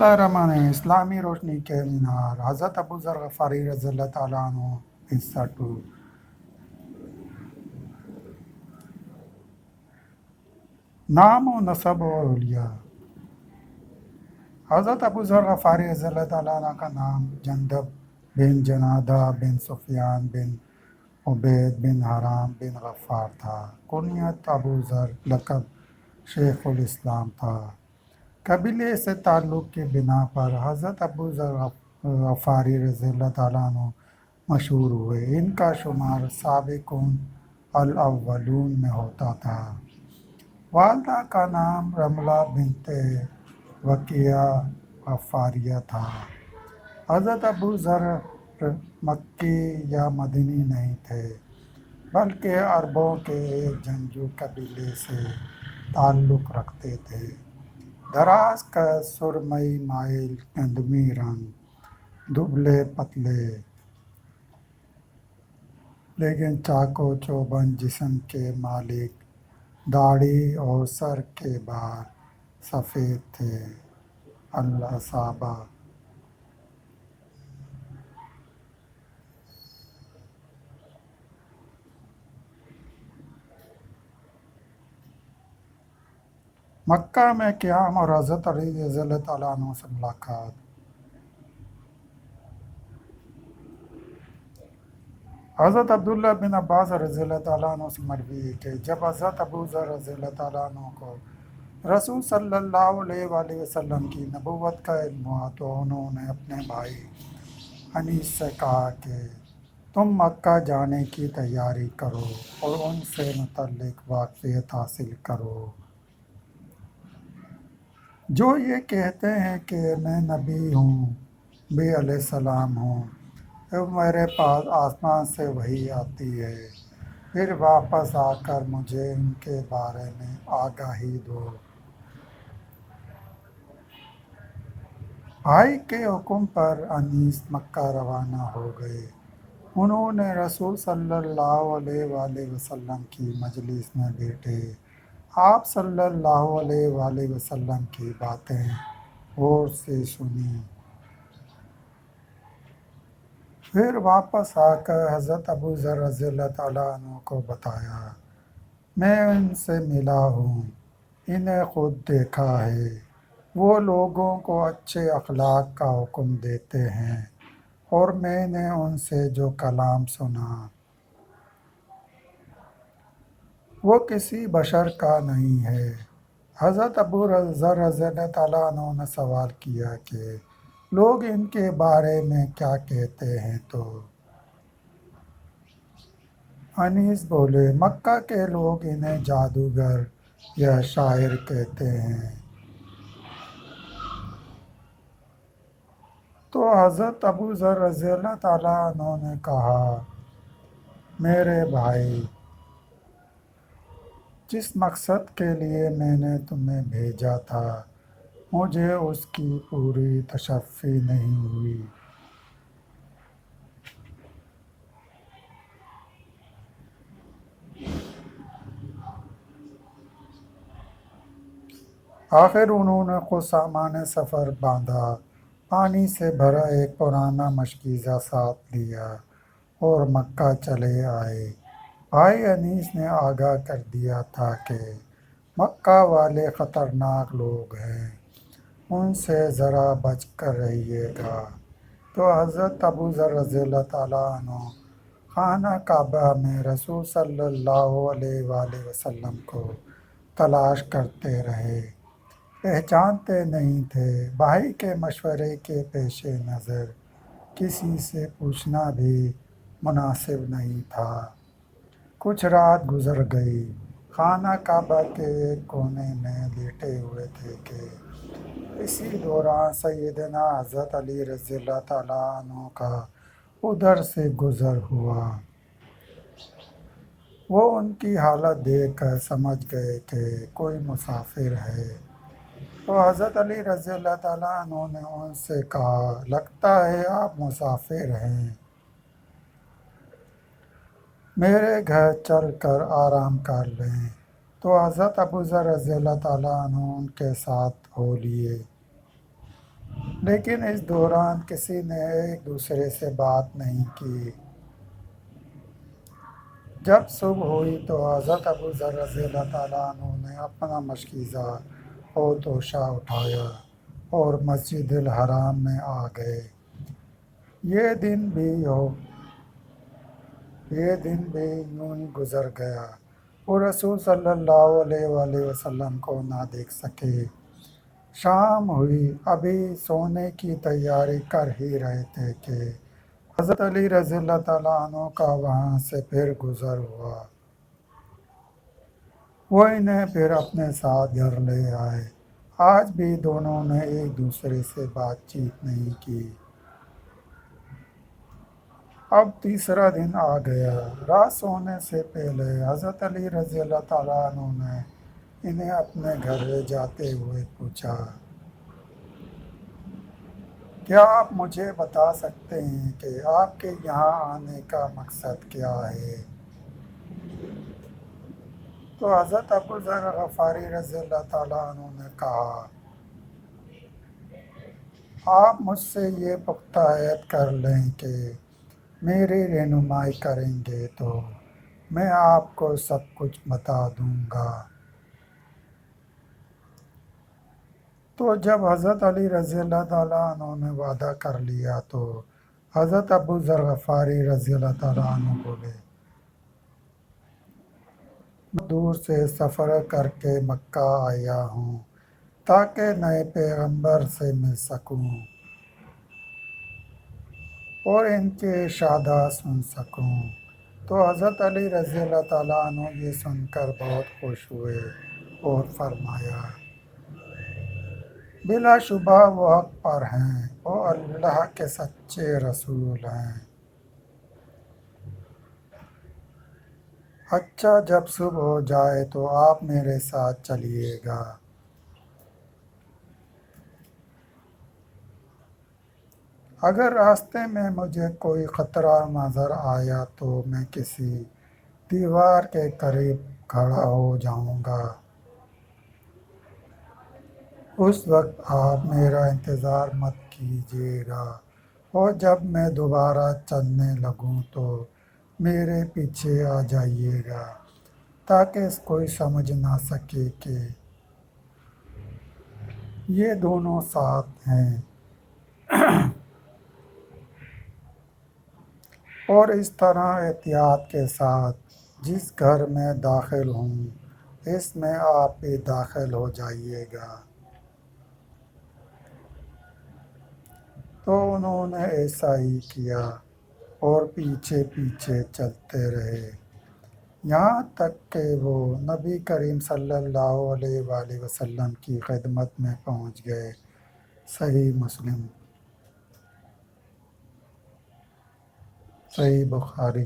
اللہ الرحمن الرحیم۔ اسلامی روشنی کے مینار، حضرت ابو ذر غفاری رضی اللہ تعالیٰ عنہ، حصہ 2۔ نام و نسب و اولیاء۔ حضرت ابو ذر غفاری رضی اللہ تعالیٰ عنہ کا نام جندب بن جنادہ بن سفیان بن عبید بن حرام بن غفار تھا۔ کنیت ابو ذر، لقب شیخ الاسلام تھا۔ قبیلے سے تعلق کی بنا پر حضرت ابو ذر غفاری رضی اللہ تعالیٰ عنہ مشہور ہوئے۔ ان کا شمار سابقون الاولون میں ہوتا تھا۔ والدہ کا نام رملہ بنت وقیہ غفاریہ تھا۔ حضرت ابو ذر مکی یا مدنی نہیں تھے، بلکہ عربوں کے ایک جنگجو قبیلے سے تعلق رکھتے تھے۔ دراز قد، سرمئی مائل گندمی رنگ، دبلے پتلے لیکن چاق و چوبند جسم کے مالک، داڑھی اور سر کے بال سفید تھے۔ الاصابہ۔ مکہ میں قیام اور حضرت علی رضی اللہ تعالیٰ عنہ سے ملاقات۔ حضرت عبداللہ بن عباس رضی اللہ تعالیٰ عنہ سے مروی ہے کہ جب حضرت ابو ذر رضی اللہ تعالیٰ عنہ کو رسول صلی اللہ علیہ وآلہ وسلم کی نبوت کا علم ہوا تو انہوں نے اپنے بھائی انیس سے کہا کہ تم مکہ جانے کی تیاری کرو اور ان سے متعلق واقفیت حاصل کرو، جو یہ کہتے ہیں کہ میں نبی ہوں، بھی علیہ السلام ہوں، میرے پاس آسمان سے وحی آتی ہے، پھر واپس آ کر مجھے ان کے بارے میں آگاہی دو۔ بھائی کے حکم پر انیس مکہ روانہ ہو گئے۔ انہوں نے رسول صلی اللہ علیہ وآلہ وسلم کی مجلس میں بیٹھے آپ صلی اللہ علیہ وآلہ وسلم کی باتیں غور سے سنیں، پھر واپس آ کر حضرت ابو ذر رضی اللہ تعالیٰ عنہ کو بتایا، میں ان سے ملا ہوں، انہیں خود دیکھا ہے، وہ لوگوں کو اچھے اخلاق کا حکم دیتے ہیں، اور میں نے ان سے جو کلام سنا وہ کسی بشر کا نہیں ہے۔ حضرت ابو ذر رضی اللہ تعالیٰ عنہ نے سوال کیا کہ لوگ ان کے بارے میں کیا کہتے ہیں تو انیس بولے، مکہ کے لوگ انہیں جادوگر یا شاعر کہتے ہیں۔ تو حضرت ابو ذر رضی اللہ تعالیٰ عنہ نے کہا، میرے بھائی، جس مقصد کے لیے میں نے تمہیں بھیجا تھا مجھے اس کی پوری تشفی نہیں ہوئی۔ آخر انہوں نے خود سامان سفر باندھا، پانی سے بھرا ایک پرانا مشکیزہ ساتھ لیا اور مکہ چلے آئے۔ بھائی انیس نے آگاہ کر دیا تھا کہ مکہ والے خطرناک لوگ ہیں، ان سے ذرا بچ کر رہیے گا۔ تو حضرت ابو ذر رضی اللہ تعالیٰ عنہ خانہ کعبہ میں رسول صلی اللہ علیہ وآلہ وسلم کو تلاش کرتے رہے، پہچانتے نہیں تھے۔ بھائی کے مشورے کے پیش نظر کسی سے پوچھنا بھی مناسب نہیں تھا۔ کچھ رات گزر گئی، خانہ کعبہ کے ایک کونے میں لیٹے ہوئے تھے کہ اسی دوران سیدنا حضرت علی رضی اللہ تعالیٰ عنہ کا ادھر سے گزر ہوا۔ وہ ان کی حالت دیکھ کر سمجھ گئے کہ کوئی مسافر ہے، تو حضرت علی رضی اللہ تعالیٰ عنہ نے ان سے کہا، لگتا ہے آپ مسافر ہیں، میرے گھر چل کر آرام کر لیں۔ تو حضرت ابو ذر رضی اللہ تعالیٰ عنہ ان کے ساتھ ہو لیے۔ لیکن اس دوران کسی نے ایک دوسرے سے بات نہیں کی۔ جب صبح ہوئی تو حضرت ابو ذر رضی اللہ تعالیٰ عنہ نے اپنا مشکیزہ اور توشہ اٹھایا اور مسجد الحرام میں آ گئے۔ یہ دن بھی یوں ہی گزر گیا اور رسول صلی اللہ علیہ وآلہ وسلم کو نہ دیکھ سکے۔ شام ہوئی، ابھی سونے کی تیاری کر ہی رہے تھے کہ حضرت علی رضی اللہ تعالیٰ عنہ کا وہاں سے پھر گزر ہوا۔ وہ انہیں پھر اپنے ساتھ گھر لے آئے۔ آج بھی دونوں نے ایک دوسرے سے بات چیت نہیں کی۔ اب تیسرا دن آ گیا۔ رات سونے سے پہلے حضرت علی رضی اللہ تعالیٰ عنہ نے انہیں اپنے گھر لے جاتے ہوئے پوچھا، کیا آپ مجھے بتا سکتے ہیں کہ آپ کے یہاں آنے کا مقصد کیا ہے؟ تو حضرت ابو ذر غفاری رضی اللہ تعالیٰ عنہ نے کہا، آپ مجھ سے یہ پختہ عہد کر لیں کہ میری رہنمائی کریں گے تو میں آپ کو سب کچھ بتا دوں گا۔ تو جب حضرت علی رضی اللہ تعالیٰ عنہ نے وعدہ کر لیا تو حضرت ابو ذر غفاری رضی اللہ تعالیٰ عنہ بولے، میں دور سے سفر کر کے مکہ آیا ہوں تاکہ نئے پیغمبر سے مل سکوں اور ان کے ارشادات سن سکوں۔ تو حضرت علی رضی اللہ تعالیٰ عنہ یہ سن کر بہت خوش ہوئے اور فرمایا، بلا شبہ وہ حق پر ہیں، وہ اللہ کے سچے رسول ہیں۔ اچھا، جب صبح ہو جائے تو آپ میرے ساتھ چلیے گا۔ اگر راستے میں مجھے کوئی خطرہ نظر آیا تو میں کسی دیوار کے قریب کھڑا ہو جاؤں گا۔ اس وقت آپ میرا انتظار مت کیجیے گا اور جب میں دوبارہ چلنے لگوں تو میرے پیچھے آ جائیے گا تاکہ کوئی سمجھ نہ سکے کہ یہ دونوں ساتھ ہیں۔ اور اس طرح احتیاط کے ساتھ جس گھر میں داخل ہوں اس میں آپ بھی داخل ہو جائیے گا۔ تو انہوں نے ایسا ہی کیا اور پیچھے پیچھے چلتے رہے یہاں تک کہ وہ نبی کریم صلی اللہ علیہ وآلہ وسلم کی خدمت میں پہنچ گئے۔ صحیح مسلم، صحیح بخاری۔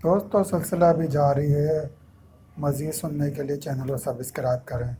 دوستو، سلسلہ بھی جاری ہے، مزید سننے کے لیے چینل کو سبسکرائب کریں۔